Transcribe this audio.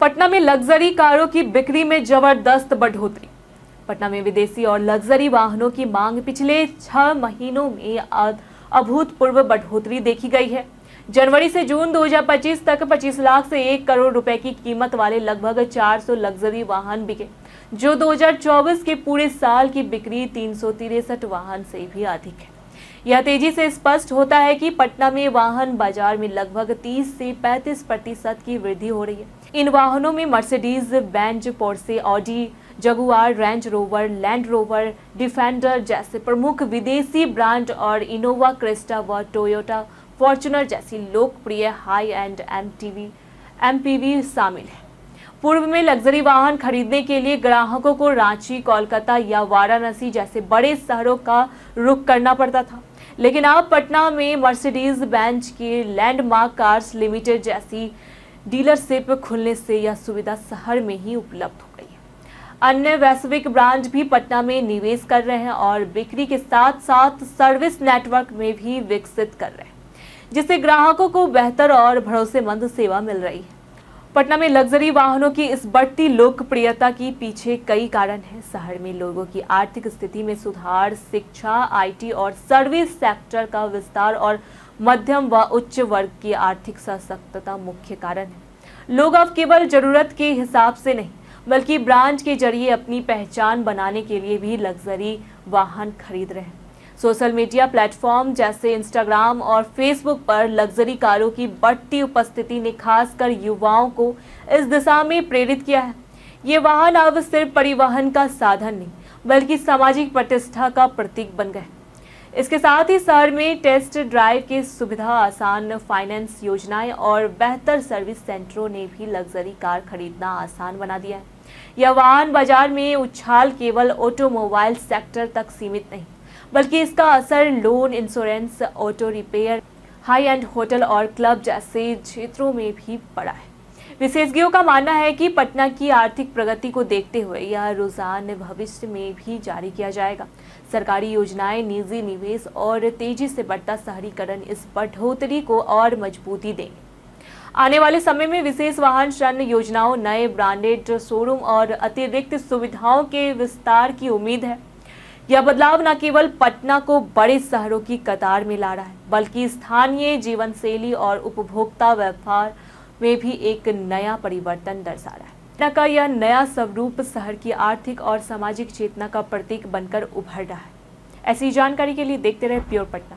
पटना में लग्जरी कारों की बिक्री में जबरदस्त बढ़ोतरी। पटना में विदेशी और लग्जरी वाहनों की मांग पिछले 6 महीनों में अभूतपूर्व बढ़ोतरी देखी गई है। जनवरी से जून 2025 तक 25 लाख से 1 करोड़ रुपए की कीमत वाले लगभग 400 लग्जरी वाहन बिके, जो 2024 के पूरे साल की बिक्री 363 वाहन से भी अधिक है। यह तेजी से स्पष्ट होता है कि पटना में वाहन बाजार में लगभग 30 से 35% की वृद्धि हो रही है। इन वाहनों में Mercedes Benz, Porsche, Audi, Jaguar, range rover, land rover, defender जैसे प्रमुख विदेशी ब्रांड और इनोवा क्रिस्टा व टोयोटा फॉर्च्यूनर जैसी लोकप्रिय हाई एंड एमपीवी शामिल है। पूर्व में लग्जरी वाहन खरीदने के लिए ग्राहकों को रांची, कोलकाता या वाराणसी जैसे बड़े शहरों का रुख करना पड़ता था, लेकिन अब पटना में मर्सिडीज बेंज के लैंडमार्क कार्स लिमिटेड जैसी डीलरशिप खुलने से यह सुविधा शहर में ही उपलब्ध हो गई है। अन्य वैश्विक ब्रांड भी पटना में निवेश कर रहे हैं और बिक्री के साथ साथ सर्विस नेटवर्क में भी विकसित कर रहे हैं, जिससे ग्राहकों को बेहतर और भरोसेमंद सेवा मिल रही है। पटना में लग्जरी वाहनों की इस बढ़ती लोकप्रियता के पीछे कई कारण हैं। शहर में लोगों की आर्थिक स्थिति में सुधार, शिक्षा, आईटी और सर्विस सेक्टर का विस्तार और मध्यम व उच्च वर्ग की आर्थिक सशक्तता मुख्य कारण है। लोग अब केवल जरूरत के हिसाब से नहीं, बल्कि ब्रांड के जरिए अपनी पहचान बनाने के लिए भी लग्जरी वाहन खरीद रहे हैं। सोशल मीडिया प्लेटफॉर्म जैसे इंस्टाग्राम और फेसबुक पर लग्जरी कारों की बढ़ती उपस्थिति ने खासकर युवाओं को इस दिशा में प्रेरित किया है। ये वाहन अब सिर्फ परिवहन का साधन नहीं, बल्कि सामाजिक प्रतिष्ठा का प्रतीक बन गए। इसके साथ ही शहर में टेस्ट ड्राइव की सुविधा, आसान फाइनेंस योजनाएं और बेहतर सर्विस सेंटरों ने भी लग्जरी कार खरीदना आसान बना दिया है। यह वाहन बाजार में उछाल केवल ऑटोमोबाइल सेक्टर तक सीमित नहीं, बल्कि इसका असर loan, insurance, auto repair, high and hotel और क्लब जैसे क्षेत्रों में भी पड़ा है। विशेषज्ञों का मानना है कि पटना की आर्थिक प्रगति को देखते हुए यह रुझान भविष्य में भी जारी किया जाएगा। सरकारी योजनाएं, निजी निवेश और तेजी से बढ़ता शहरीकरण इस बढ़ोतरी को और मजबूती देंगे। आने वाले समय में विशेष वाहन ऋण योजनाओं, नए ब्रांडेड शोरूम और अतिरिक्त सुविधाओं के विस्तार की उम्मीद है। यह बदलाव न केवल पटना को बड़े शहरों की कतार में ला रहा है, बल्कि स्थानीय जीवन शैली और उपभोक्ता व्यवहार में भी एक नया परिवर्तन दर्शा रहा है। पटना का यह नया स्वरूप शहर की आर्थिक और सामाजिक चेतना का प्रतीक बनकर उभर रहा है। ऐसी जानकारी के लिए देखते रहे प्योर पटना।